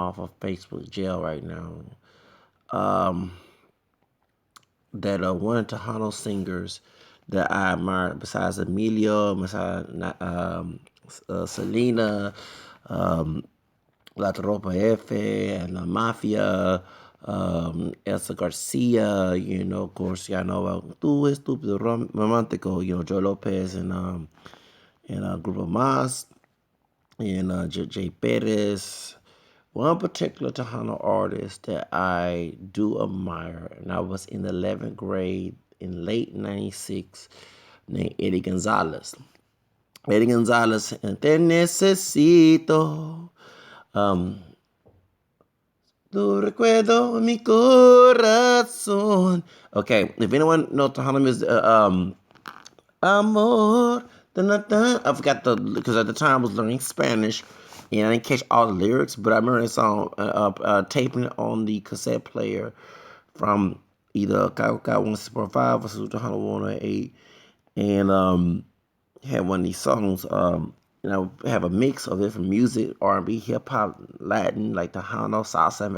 off of Facebook jail right now. Um, that one of Tejano singers that I admire, besides Emilio, besides Selena, um, La Tropa F and La Mafia, Elsa Garcia, of course, y'all know about Tu Estúpido Romántico, Joe Lopez and Grupo Mas, and J. Perez. One particular Tejano artist that I do admire, and I was in the 11th grade in late 96, named Eddie Gonzalez. Eddie Gonzalez, and Te Necesito. Um, Tu recuerdo en mi corazón. Okay, if anyone knows Tejano music, Amor. Dun, dun, dun. I forgot because at the time I was learning Spanish and I didn't catch all the lyrics, but I remember the song taping it on the cassette player from either Got 165 or Super 108 and had one of these songs. Have a mix of different music, R&B, hip hop, Latin, like Tejano, salsa,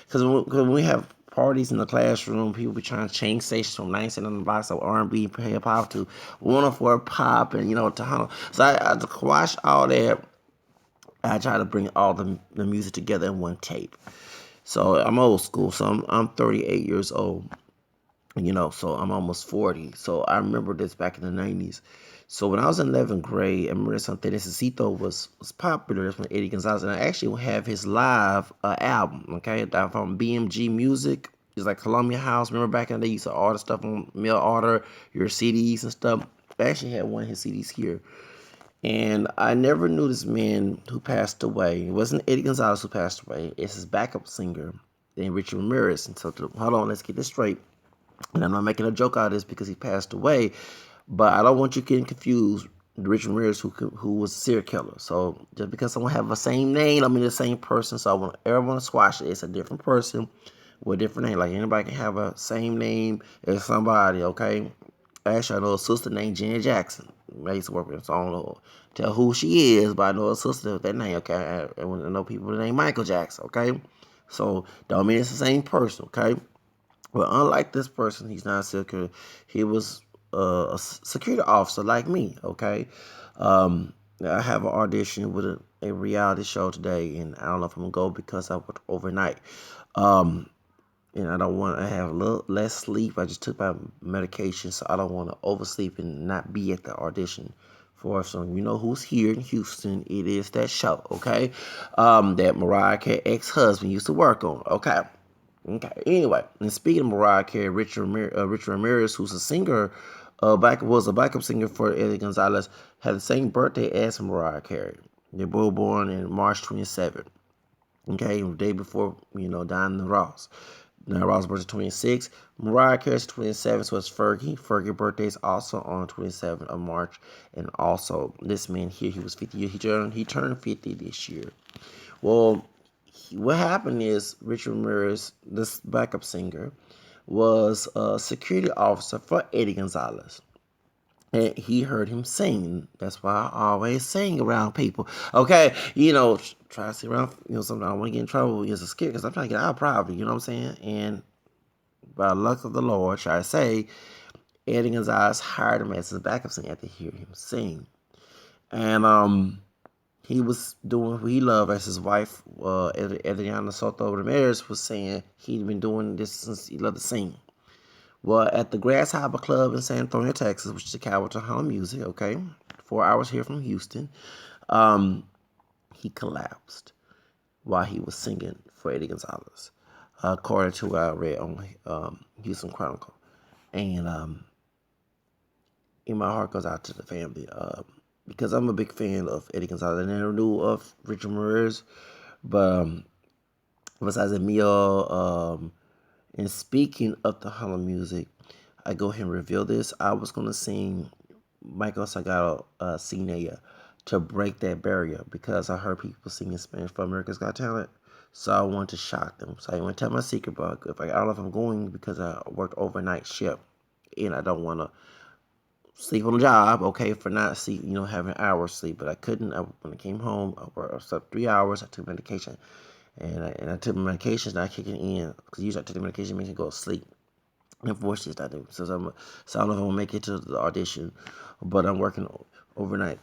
because when we have parties in the classroom, people be trying to change stations from 9 cent on the box of R&B, hip hop to 104 pop, and Tejano. So I to quash all that. I try to bring all the music together in one tape. So I'm old school. So I'm 38 years old. So I'm almost 40. So I remember this back in the 90s. So when I was in 11th grade, I remember something. Necesito was popular. That's when Eddie Gonzalez, and I actually have his live album, okay, that from BMG Music. It's like Columbia House. Remember back in the day, you used to order stuff on mail order, your CDs and stuff. I actually had one of his CDs here. And I never knew this man who passed away. It wasn't Eddie Gonzalez who passed away. It's his backup singer, named Richard Ramirez. And so, hold on, let's get this straight. And I'm not making a joke out of this because he passed away, but I don't want you getting confused. Richard Ramirez, who was a serial killer. So just because someone have the same name, I mean the same person. So I want everyone to squash it. It's a different person with a different name. Like anybody can have a same name as somebody. Okay. Actually, I know a sister named Janet Jackson. I used to work with her, so I don't know tell who she is, but I know a sister with that name. Okay. I know people named Michael Jackson. Okay. So don't mean it's the same person. Okay. Well, unlike this person, he's not a security. He was a security officer like me. Okay, I have an audition with a reality show today, and I don't know if I'm gonna go because I worked overnight. Um, and I don't want to have a little less sleep. I just took my medication, so I don't want to oversleep and not be at the audition for. So you know who's here in Houston? It is that show. Okay, that Mariah Carey ex-husband used to work on. Okay. Okay. Anyway, and speaking of Mariah Carey, Richard Ramirez, who's a singer, was a backup singer for Eddie Gonzalez, had the same birthday as Mariah Carey. They both born in March 27th. Okay, the day before Diana Ross. Now Ross' birthday is 26. Mariah Carey's 27th, so it's Fergie. Fergie's birthday is also on 27th of March, and also this man here, he was 50. He turned 50 this year. Well, what happened is Richard Ramirez, this backup singer, was a security officer for Eddie Gonzalez. And he heard him sing. That's why I always sing around people. Okay, try to sit around. Sometimes I don't want to get in trouble as a security because I'm trying to get out of poverty. You know what I'm saying? And by the luck of the Lord, shall I say, Eddie Gonzalez hired him as his backup singer after hearing him sing. And he was doing what he loved, as his wife, Adriana Soto Ramirez, was saying he'd been doing this since he loved to sing. Well, at the Grasshopper Club in San Antonio, Texas, which is a capital of music, okay, 4 hours here from Houston, um, he collapsed while he was singing for Eddie Gonzalez, according to what I read on Houston Chronicle. And my heart goes out to the family because I'm a big fan of Eddie Gonzalez. I never knew of Richard Ramirez, but besides Emilio, and speaking of the Harlem music, I go ahead and reveal this. I was gonna sing Michael Salgado Cinea to break that barrier because I heard people singing Spanish for America's Got Talent. So I wanted to shock them. So I want to tell my secret, but I don't know if I'm going because I worked overnight shift and I don't want to sleep on the job, okay, for not sleep, having hours sleep. But I couldn't. When I came home, I slept 3 hours. I took medication, and I took my medications, not kicking in, because usually I take the medication, makes me go to sleep. Unfortunately, I do. So I don't know if I'm gonna make it to the audition, but I'm working overnight.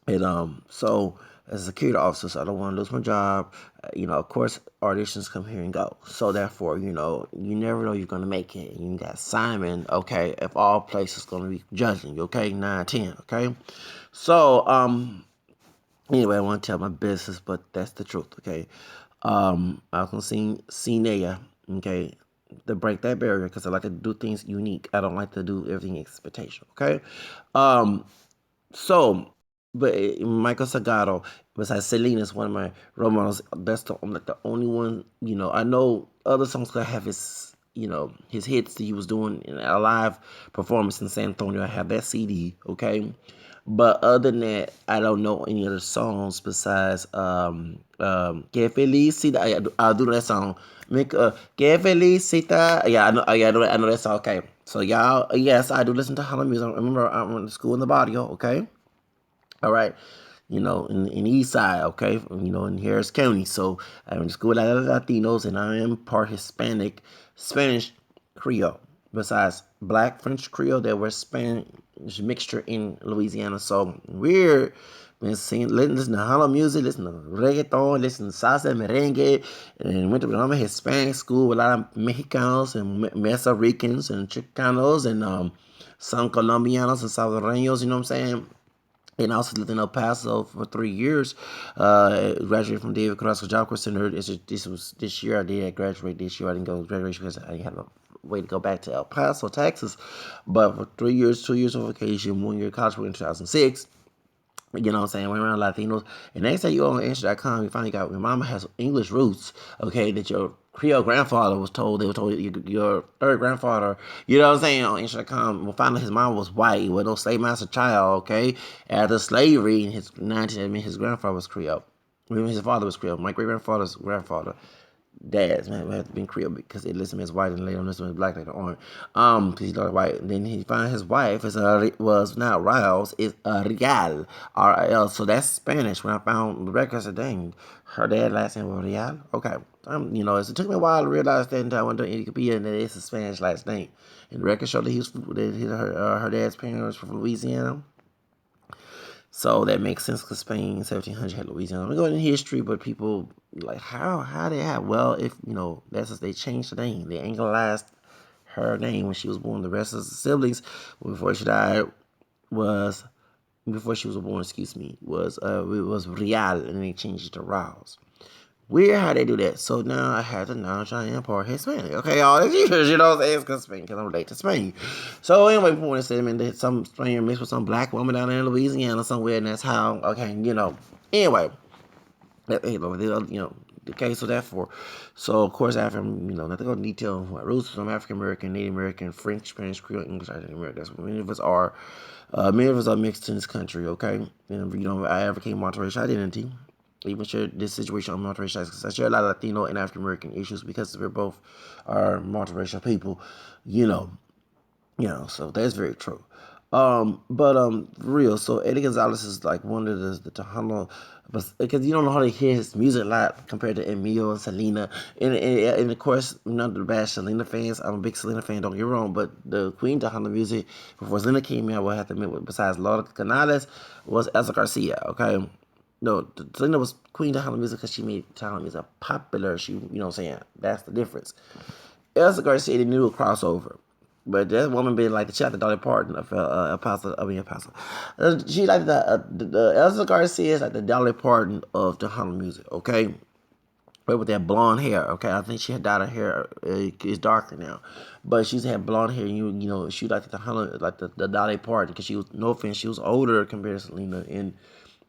And so as a security officer, so I don't want to lose my job. Of course, auditions come here and go. So therefore, you never know you're gonna make it. You got Simon, okay, if all places gonna be judging you, okay, 9, 10, okay. So anyway, I want to tell my business, but that's the truth, okay. I was gonna see Naya, okay, to break that barrier because I like to do things unique. I don't like to do everything expectation, okay. Um, so, but Michael Sagado, besides Selena, is one of my role models. That's the only one. I know other songs could have his hits that he was doing in a live performance in San Antonio. I have that CD, okay. But other than that, I don't know any other songs besides Que Felicita. I'll do that song. Make Que Felicita. Yeah, I know. Yeah, I know that song. Okay, so y'all, yes, I do listen to Holland music. I remember I went to school in the barrio. Okay, all right, in the East Side, okay, in Harris County. So I went to school with a lot of Latinos, and I am part Hispanic, Spanish, Creole. Besides Black, French, Creole, there was Spanish mixture in Louisiana. So we're been singing, listen to holla music, listen to reggaeton, listen to salsa, merengue, and went to a Hispanic school with a lot of Mexicanos and Meso Ricans and Chicanos and some Colombianos and Salvadoreños. You know what I'm saying? And I also lived in El Paso for 3 years. Graduated from David Carrasco Job Corps Center. This was this year. I did graduate this year. I didn't go to graduation because I had a way to go back to El Paso, Texas. But for 3 years, 2 years of vacation, 1 year of college in 2006. You know what I'm saying? Went around Latinos. And they say you on Insta.com, you finally got your mama has English roots, okay, that your Creole grandfather was told, they were told your third grandfather, you know what I'm saying, on Insta.com, well, finally his mom was white, with no slave master child, okay? After slavery, his grandfather was Creole. I mean, his father was Creole. My great grandfather's grandfather dads, man, had to be Creole because they list him as white and later on list him as black later on. Because he started white. And then he found his wife was not Riles, is Real, R-I-L. So that's Spanish. When I found the record, I said, dang, her dad last name was Real. Okay. It took me a while to realize that until I went to Wikipedia and that it's a Spanish last name. And the record showed that her dad's parents were from Louisiana. So that makes sense because Spain, 1700 had Louisiana. I'm going in history, but people like how they have. Well, if that's they changed the name. They anglicized her name when she was born. The rest of the siblings before she died was before she was born. Excuse me, it was Real, and they changed it to Rouse. Weird how they do that. So now I had to now try and import Hispanic. Okay, all these years, what I'm saying? It's because Spain, because I'm related to Spain. So anyway, people want to say, man, some Spain mixed with some black woman down there in Louisiana somewhere, and that's how, okay, Anyway, the case of that for. So, of course, after, not to go into detail on what roots from African American, Native American, French, Spanish, Creole, English, African American. That's what many of us are. Many of us are mixed in this country, okay? And, I advocate multiracial identity. Even share this situation on multiracial because I share a lot of Latino and African American issues because we're both are multiracial people, you know, so that's very true. But real. So Eddie Gonzalez is like one of the Tejano, but because you don't know how to hear his music a lot compared to Emilio and Selena, and of course not the bad Selena fans. I'm a big Selena fan. Don't get me wrong, but the Queen Tejano music before Selena came in, I would have to admit, besides Laura Canales, was Elsa Garcia. Okay. No, Selena was Queen Tejano music because she made Tejano music popular. She, what I'm saying? That's the difference. Elsa Garcia didn't do a crossover. But that woman been like the shot the Dolly Parton of Apostle. I mean Apostle. She like the Elsa Garcia is like the Dolly Parton of the Tejano music. Okay, but with that blonde hair. Okay, I think she had dyed her hair. It's darker now, but she's had blonde hair. She like the Tejano, like the Dolly Parton because she was, no offense, she was older compared to Selena, and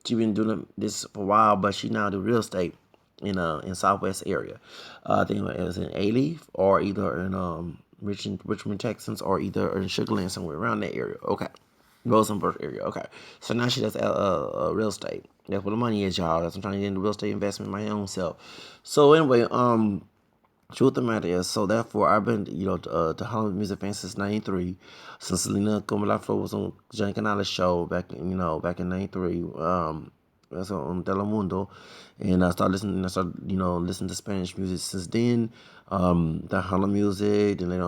she been doing this for a while, but she now do real estate in Southwest area. I think it was in Alief or either in Richmond, Texas, or either in Sugarland, somewhere around that area. Okay. Rosenberg area. Okay. So now she does real estate. That's where the money is, y'all. That's what I'm trying to get into real estate investment my own self. So anyway, truth of the matter is, so therefore I've been, the Hollywood music fan since '93, since Selena Como La Flor was on Johnny Canales show back in '93. That's on Telemundo, and I started listening. I started, listening to Spanish music since then. The Harlem music, and then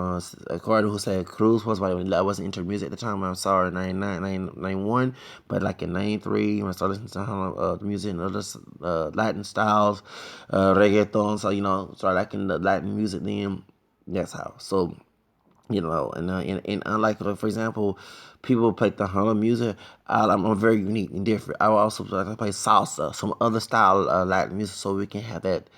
according to who said Cruz was, but I wasn't into music at the time. I'm sorry, 91, but like in 93, when I started listening to Harlem music and other Latin styles, reggaeton. So started liking the Latin music then. That's how. So and unlike, for example, people play the Harlem music, I'm very unique and different. I will also like to play salsa, some other style Latin music, so we can have that,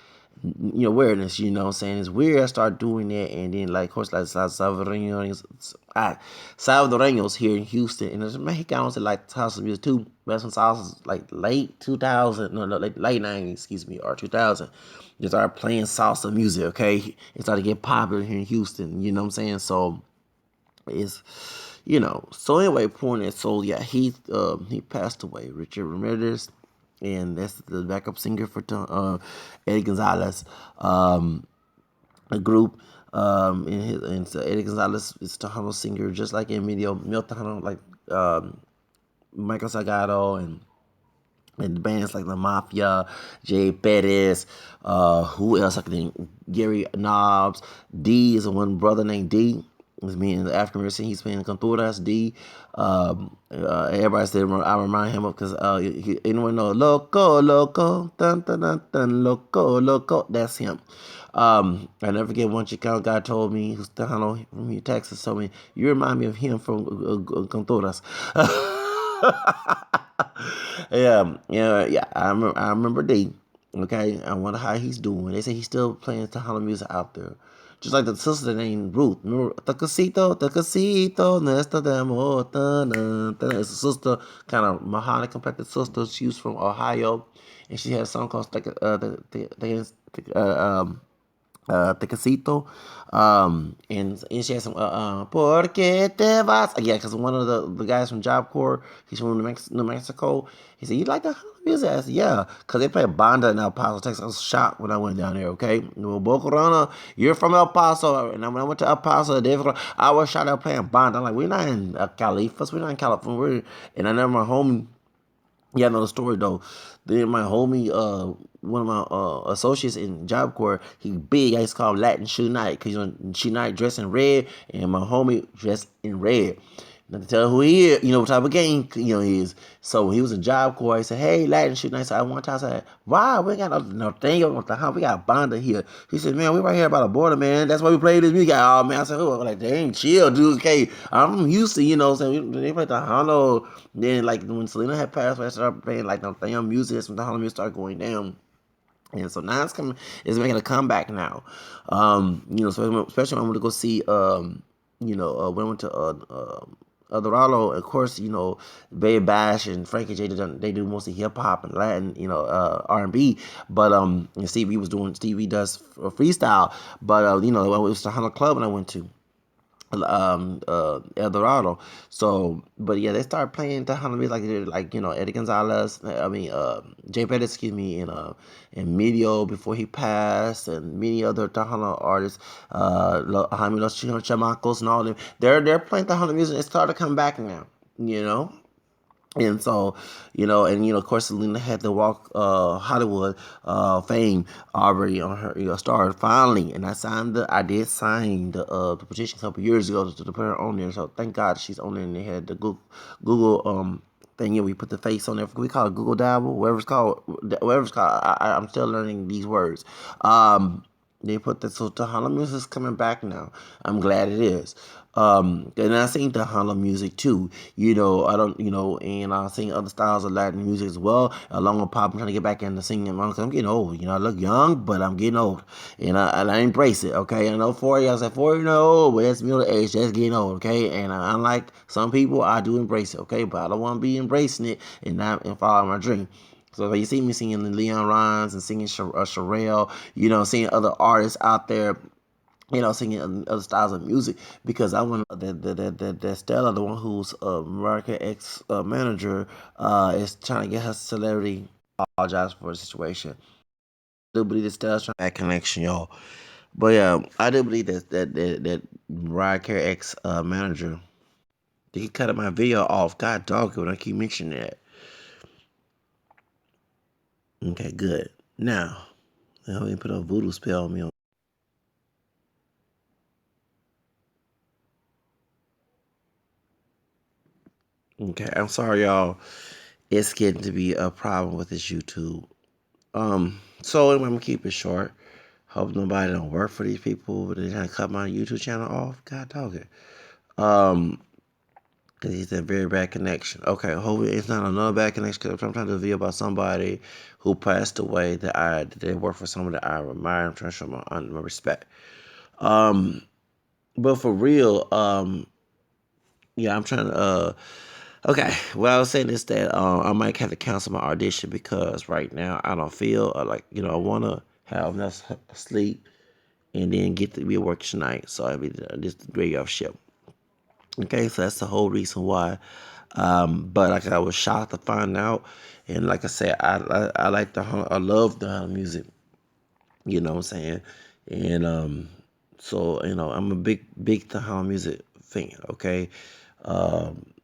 awareness. You know what I'm saying? It's weird. I start doing that, and then like, of course, like Salvadoreños here in Houston, and there's Mexicanos that like salsa music too. But some salsa's like late 2000, no, like late 90s, excuse me, or 2000. They started playing salsa music. Okay, it started to get popular here in Houston. You know what I'm saying? So it's so anyway, point is, so yeah, he passed away, Richard Ramirez, and that's the backup singer for Eddie Gonzalez, a group. And so Eddie Gonzalez is Tejano singer, just like Emilio Mil Tejano, like Michael Salgado, and bands like La Mafia, Jay Perez, who else I can think? Gary Knobs. D is one brother named D. He's being the African American. He's playing Canturas D. Everybody said I remind him of, because anyone know Loco Loco dun dun dun dun Loco Loco. That's him. I never forget, one Chicano guy told me, who's Tejano from Texas, told me, you remind me of him from Canturas. Yeah. I remember D. Okay, I wonder how he's doing. They say he's still playing Tejano music out there. Just like the sister named Ruth. Remember, Tacasito, Nesta de Amor, it's a sister, kind of Mahana complected sister. She was from Ohio, and she had a song called Tececito. And she has some ¿Por qué te vas? Yeah, because one of the guys from Job Corps, he's from New Mexico. He said, you like the music? I said, yeah, because they play Banda in El Paso, Texas. I was shocked when I went down there, okay? Well, Boca Rana, you're from El Paso. And when I went to El Paso, I was shocked out playing Banda. I'm like, we're not in Califas, we're not in California. And I know my homie, yeah, I know the story though. Then my homie, one of my associates in Job Corps, he big. I used to call him Latin Shoe Night, because Shoe Night dressed in red, and my homie dressed in red. Not to tell who he is, what type of gang he is. So when he was in Job Corps, he said, "Hey, Latin Shoe Night." So I one time said, "Wow, we ain't got no thing on the house. We got Bonda here." He said, "Man, we right here by the border, man. That's why we play this music." Oh man, I said, "Oh, like dang, chill, dude. Okay, I'm from Houston, saying they play the Hondo." Then like when Selena had passed away, I started playing like the damn music. Some the Hondo music started going down. And so now it's making a comeback now. So especially when I went to go see, when I went to Dorado, of course, Bay Bash and Frankie J, they do mostly hip hop and Latin, R&B. But and Stevie does freestyle. But it was the Hunter Club, and I went to El Dorado. So, but yeah, they started playing Tejano music, like Eddie Gonzalez. I mean, Jay Pettis, excuse me, and Medio before he passed, and many other Tejano artists, Jaime Los Chamacos and all of them. They're playing Tejano music. It started to come back now. You know. And so, of course, Selena had to walk Hollywood fame already on her, star finally. And I did sign the petition a couple years ago to put her on there. So thank God she's on there. And they had the Google thing. Yeah, we put the face on there. We call it Google Dabble, whatever it's called. Whatever it's called. I'm still learning these words. They put that, so Tejano music is coming back now. I'm glad it is. And I sing Tejano music too. I don't, and I sing other styles of Latin music as well, along with pop. I'm trying to get back into singing. I'm getting old. I look young, but I'm getting old, and I embrace it. Okay, I know 40. I said 40, no, but that's middle age. That's getting old. Okay, and unlike some people, I do embrace it. Okay, but I don't want to be embracing it and follow my dream. So you see me singing Leon Rhymes and singing Sherelle, seeing other artists out there, singing other styles of music, because I want that Stella, the one who's Mariah ex manager, is trying to get her celebrity. Apologize for the situation. I do believe that Stella's trying to that connection, y'all. But yeah, I do believe that Mariah Carey ex manager, they cut my video off. God dog it when I keep mentioning that. Okay, good. Now let me put a voodoo spell on me. Okay, I'm sorry, y'all. It's getting to be a problem with this YouTube. So I'm gonna keep it short. Hope nobody don't work for these people, but they trying to cut my YouTube channel off. God dog it. Um, because he's a very bad connection. Okay, hopefully it's not another bad connection. Because I'm trying to do a video about somebody who passed away that they work for someone that I admire. I'm trying to show my respect. Um, but for real, yeah, I'm trying to. Okay, what I was saying is that I might have to cancel my audition because right now I don't feel like I want to have enough sleep and then get to be at work tonight. So I mean, just graveyard shift. Okay, so that's the whole reason why. But like I was shocked to find out, and like I said, I like I love the music. You know what I'm saying? And so I'm a big Tejano music fan. Okay,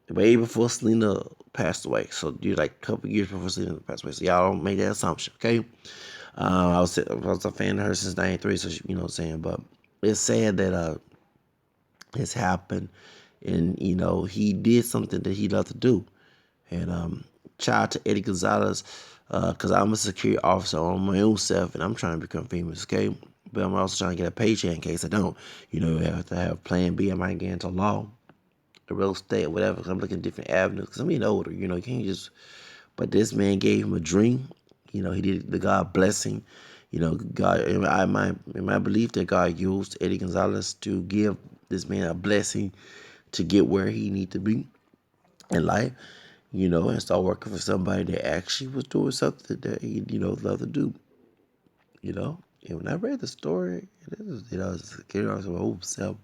way before Selena passed away. So you like a couple years before Selena passed away. So y'all don't make that assumption. Okay, I was a fan of her since '93. So you know what I'm saying. But it's sad that it's happened, and he did something that he loved to do. And shout out to Eddie Gonzalez, because I'm a security officer on my own self, and I'm trying to become famous, okay? But I'm also trying to get a paycheck in case I don't. I have to have plan B. I might get into law, real estate, whatever, 'cause I'm looking at different avenues, because I'm getting older, you can't just... But this man gave him a dream. He did the God blessing. God, in my belief that God used Eddie Gonzalez to give this man a blessing to get where he need to be in life, and start working for somebody that actually was doing something that he, loved to do, you know. And when I read the story, it was, as a kid, I was like, oh, self.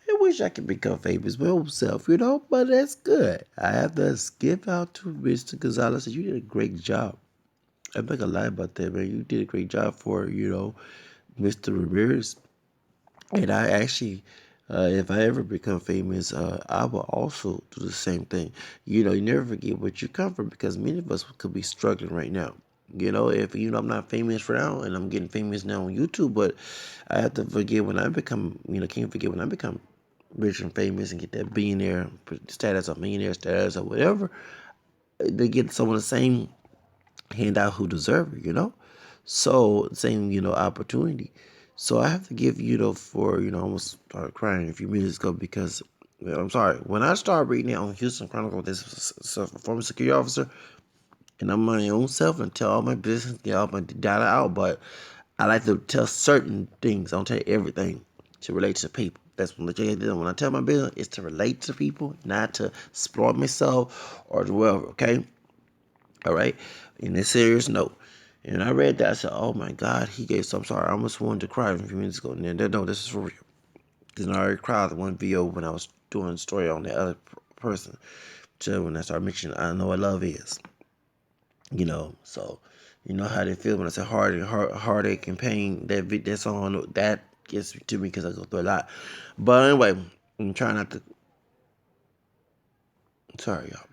I wish I could become famous, my own self, but that's good. I have to give out to Mr. Gonzalez. You did a great job. I'm not gonna lie about that, man. You did a great job for, Mr. Ramirez. And I actually, if I ever become famous, I will also do the same thing. You never forget where you come from because many of us could be struggling right now. If I'm not famous now and I'm getting famous now on YouTube, but I have to forget when I become, can't forget when I become rich and famous and get that billionaire status or millionaire status or whatever. They get some of the same handout who deserve it. So same, opportunity. So I have to give, for, I almost started crying a few minutes ago because, I'm sorry, when I started reading it on Houston Chronicle, this former security officer, and I'm my own self and tell all my business, get all my data out, but I like to tell certain things. I don't tell you everything to relate to people. That's what I do. When I tell my business, it's to relate to people, not to exploit myself or whatever, okay? All right, in a serious note. And I read that, I said, "Oh my God, he gave." So I'm sorry, I almost wanted to cry a few minutes ago. And then, no, this is for real. Because I already cried in one video when I was doing a story on the other person. So when I started mentioning, I know what love is. So you know how they feel when I say heartache and pain. That song that gets to me because I go through a lot. But anyway, I'm trying not to. Sorry, y'all.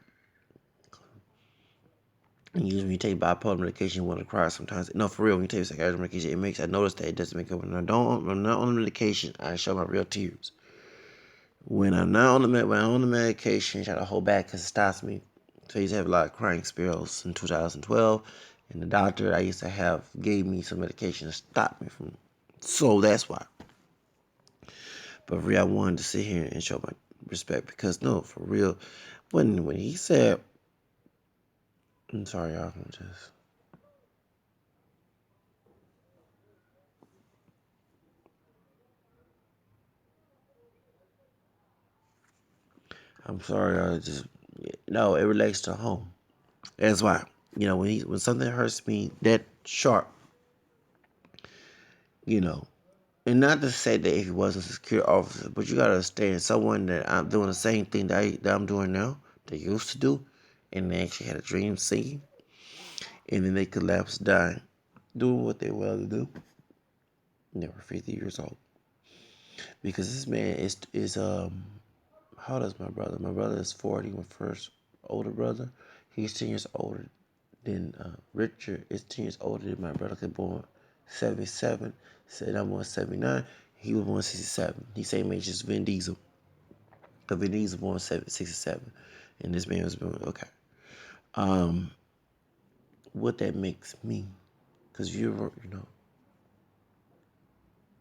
And usually when you take bipolar medication, you want to cry sometimes. No, for real, when you take psychiatric medication, I notice that it doesn't make up. When I'm not on the medication, I show my real tears. When I'm on the medication, I try to hold back because it stops me. So I used to have a lot of crying spells in 2012. And the doctor I used to have gave me some medication to stop me from. So that's why. But for real, I wanted to sit here and show my respect because no, for real, when he said, I'm sorry, y'all, I'm sorry, I just no, it relates to home. That's why. When something hurts me that sharp, you know, and not to say that if he wasn't a security officer, but you gotta understand someone that I'm doing the same thing that I'm doing now, they used to do, and they actually had a dream singing, and then they collapsed dying, doing what they wanted to do. They were 50 years old. Because this man is how old is my brother? My brother is 40, my first older brother. He's 10 years older Then Richard is 10 years older than my brother. Was born 77. Said I'm born 79. He was born 67. He same age as Vin Diesel. Because Vin Diesel born 67. And this man was born, okay. Um, what that makes me. Because you know,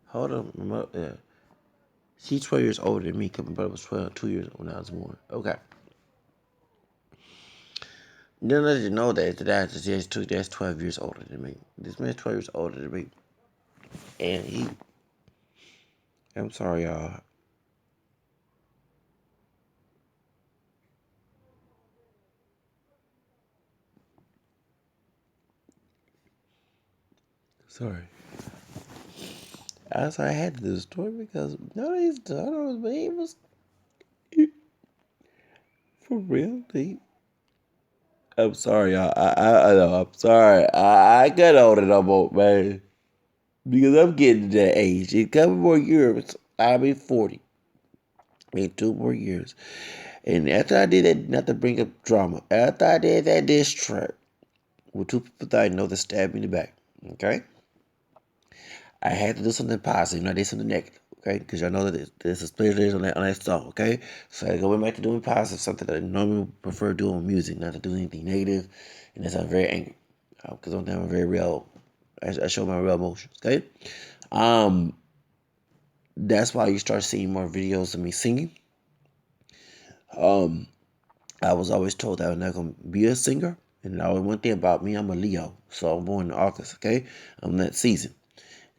hold on. She's 12 years older than me because my brother was 12, 2 years when I was born. Okay. Then I didn't know that's 12 years older than me. This man's 12 years older than me. And I'm sorry, y'all. Sorry. I had to do the story because none of these daughters, but he was for real. I'm sorry, y'all. I know. I'm sorry. I got older no more, man. Because I'm getting to that age. In a couple more years, I'll be 40. In 2 more years. And after I did that, not to bring up drama, after I did that diss track with two people that I know that stabbed me in the back, okay? I had to do something positive, not do something negative, okay? Because y'all know that there's a split on that song, okay? So I go back to doing positive, something that I normally prefer doing with music, not to do anything negative, and that's I'm very angry. Because I'm very real. I show my real emotions, okay? Um, that's why you start seeing more videos of me singing. Um, I was always told that I was not gonna be a singer. And always one thing about me, I'm a Leo, so I'm born in August. Okay, I'm that season.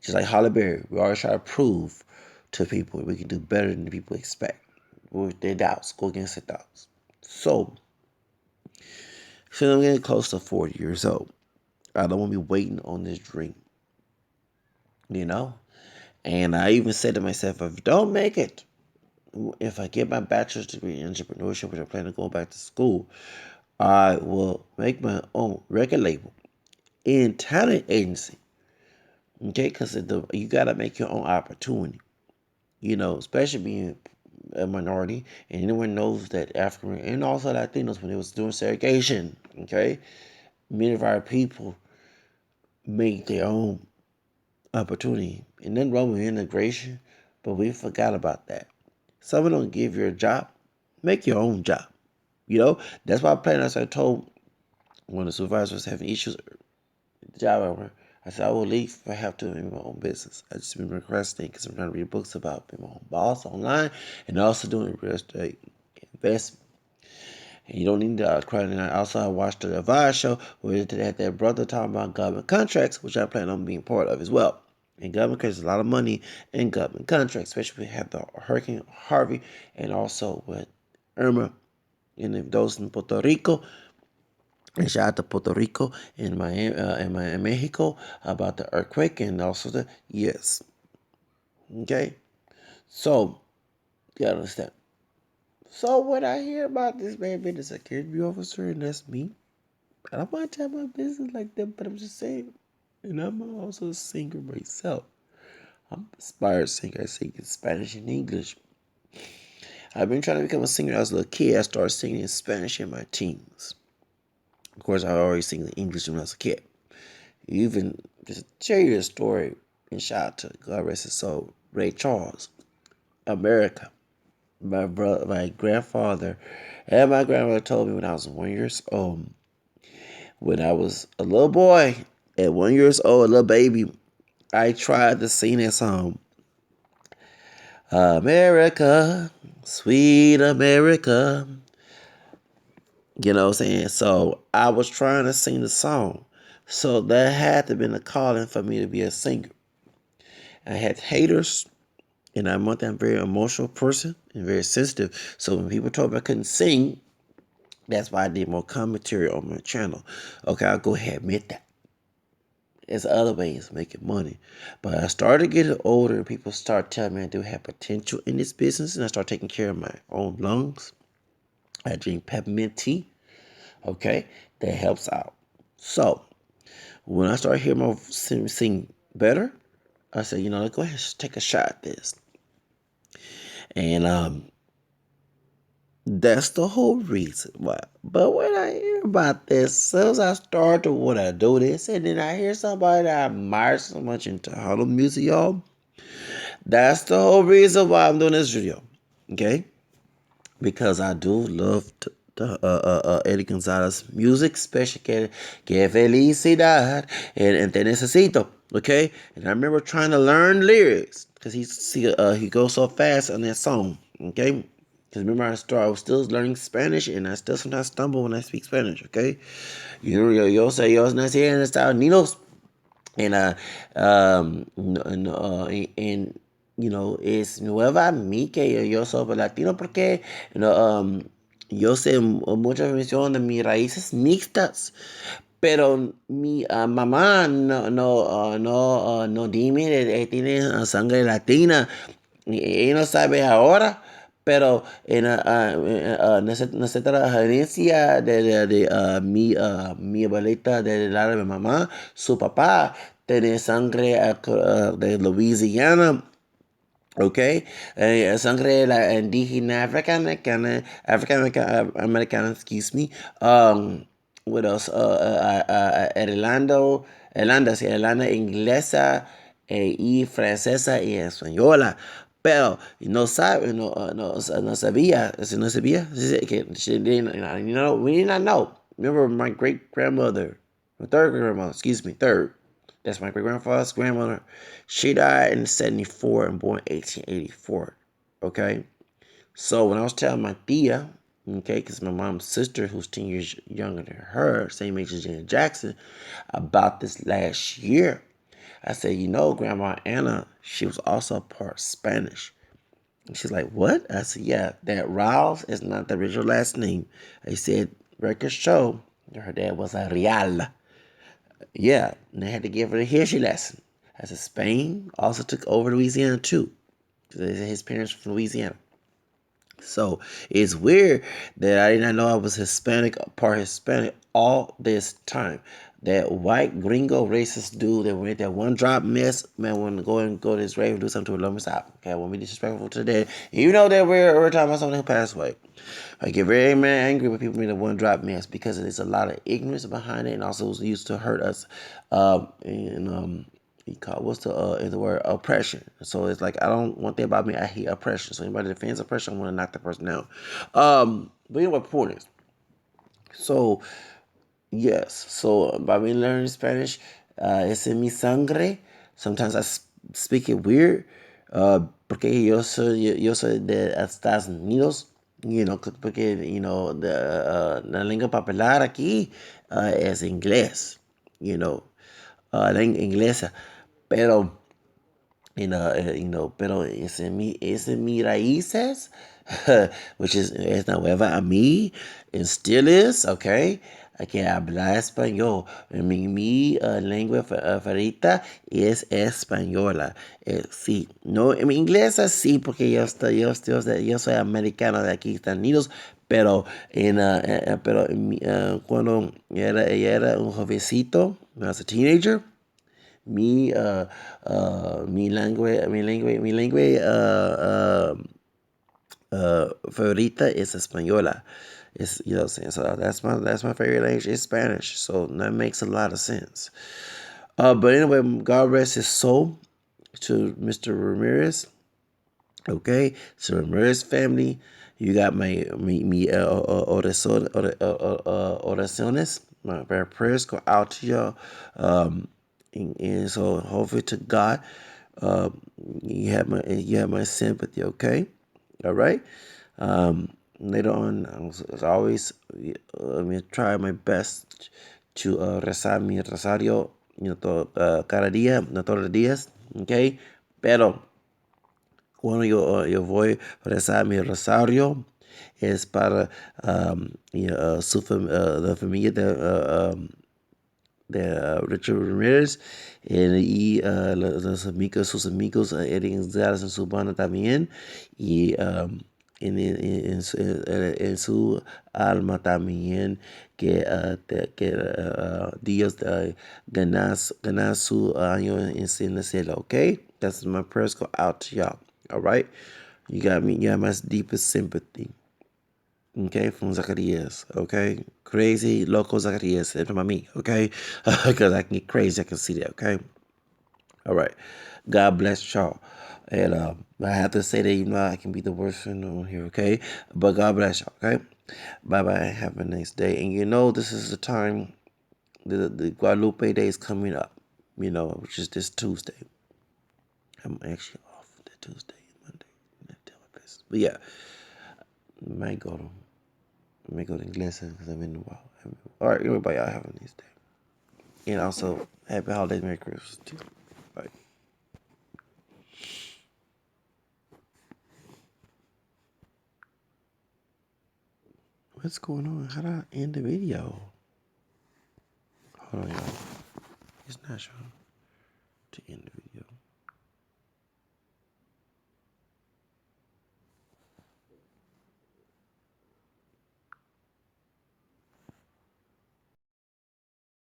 Just like Halle Berry, we always try to prove to people we can do better than the people expect. With their doubts, go against their doubts. So, since I'm getting close to 40 years old, I don't want to be waiting on this dream. You know, and I even said to myself, if I don't make it, if I get my bachelor's degree in entrepreneurship, which I plan to go back to school, I will make my own record label and talent agency. Okay, because you gotta make your own opportunity. You know, especially being a minority, and anyone knows that African and also Latinos when they was doing segregation. Okay, many of our people make their own opportunity, and then wrong with integration, but we forgot about that. Someone don't give you a job, make your own job. You know, that's why I plan. As I told when the supervisor was having issues the job over. I said, I will leave if I have to in my own business. I just been requesting because I'm trying to read books about being my own boss online and also doing real estate investment. And you don't need to credit. And also, I watched the Advice show where they had their brother talking about government contracts, which I plan on being part of as well. And government contracts, a lot of money in government contracts, especially if we have the Hurricane Harvey and also with Irma and those in Puerto Rico. And shout out to Puerto Rico and in Mexico about the earthquake and also the yes. Okay, so you gotta understand. So when I hear about this man being a security officer and that's me, I don't want to tell my business like that, but I'm just saying. And I'm also a singer myself. I'm an inspired singer. I sing in Spanish and English. I've been trying to become a singer as a little kid. I started singing in Spanish in my teens. Of course, I already sing in English when I was a kid. Even just share you a story and shout out to God rest his soul, Ray Charles, America. My brother, my grandfather, and my grandmother told me when I was 1 year old, when I was a little boy, at 1 year old, a little baby, I tried to sing that song, America, sweet America. You know what I'm saying? So I was trying to sing the song. So that had to have been a calling for me to be a singer. I had haters, and I'm a very emotional person and very sensitive. So when people told me I couldn't sing, that's why I did more commentary on my channel. Okay, I'll go ahead and admit that. There's other ways of making money. But I started getting older and people start telling me I do have potential in this business, and I start taking care of my own lungs. I drink peppermint tea. Okay, that helps out. So when I start hearing my sing better, I said, you know, go ahead, take a shot at this. And that's the whole reason why. But when I hear about this. So as I start to want to do this, and then I hear somebody that I admire so much in Tejano music, y'all. That's the whole reason why I'm doing this video. Okay? Because I do love Eddie Gonzalez music, especially que felicidad and te necesito, okay? And I remember trying to learn lyrics because he goes so fast on that song, okay? Because remember I was still learning Spanish and I still sometimes stumble when I speak Spanish, okay? You know, yo say yo nací en Estados Unidos and and you know es nueva a mí que yo soy latino porque you know, yo sé muchas menciones de mis raíces mixtas pero mi mamá no dime tiene sangre latina y ella no sabe ahora pero en nuestra herencia mi abuelita del lado de mi mamá, su papá tiene sangre de Louisiana. Okay, sangre la indígena African Americana, excuse me. What else? Irlanda, sí, Irlanda inglesa y francesa y española. Pero no sabe, no sabía, no sabía, que she didn't, we did not know. Remember my great grandmother, my third grandmother, excuse me, third. That's my great grandfather's grandmother. She died in 74 and born 1884. Okay? So when I was telling my tia, okay, because my mom's sister, who's 10 years younger than her, same age as Janet Jackson, about this last year, I said, Grandma Anna, she was also part Spanish. And she's like, what? I said, yeah, that Riles is not the original last name. I said, records show her dad was a Real. Yeah, and they had to give her a history lesson. I said, Spain also took over Louisiana too. His parents were from Louisiana. So it's weird that I did not know I was Hispanic, part Hispanic all this time. That white gringo racist dude that went that one drop mess, man, want to go to his grave and do something to Loma Stop. Okay, I won't be disrespectful today. You know that we're talking about someone who passed away. I get very angry when people make a one drop mess because there's a lot of ignorance behind it and also it was used to hurt us. He called what's the word oppression. So it's like I don't want that about me. I hate oppression. So anybody that defends oppression, I want to knock that person down. But anyway, point is, so yes, so by me learning Spanish, it's in mi sangre. Sometimes I speak it weird, porque yo soy de Estados Unidos. Porque la lengua popular aquí es inglés. La inglesa, pero pero es en mi raíces, which is es nueva a mí, and still is, okay. I can hablar español. Mi lengua favorita es española. Sí, no, en mi inglés sí, porque yo soy americano de aquí, Estados Unidos, pero cuando ella era un jovencito, when I was a teenager, mi lengua favorita is española. It's so that's my favorite language is Spanish. So that makes a lot of sense. But anyway, God rest his soul to Mr. Ramirez. Okay, so Ramirez family, you got oraciones. My prayers go out to y'all. And so hopefully to God, uh, you have my sympathy. Okay, all right. Later on, as always, I'm gonna try my best to rezar mi rosario, cada día, no todos los días. Okay, pero cuando yo voy a rezar mi rosario es para la familia de Richard Ramirez sus amigos heredados en su banda también y en su alma también que Dios gana su año en el cielo, okay? That's my prayers go out to y'all, all right? You got my deepest sympathy. Okay, from Zacarias. Okay, crazy local Zacarias. That's about me. Okay, because I can get crazy. I can see that. Okay. All right. God bless y'all. And I have to say that even though I can be the worst friend on here, okay? But God bless y'all, okay? Bye bye. Have a nice day. And you know, this is the time, the Guadalupe Day is coming up, you know, which is this Tuesday. I'm actually off that Tuesday, Monday. But yeah, I might go to, Iglesias because I'm in the wild. All right, everybody, y'all have a nice day. And also, happy holidays, Merry Christmas, too. Bye. What's going on? How do I end the video? Hold on, y'all. It's not showing to end the video.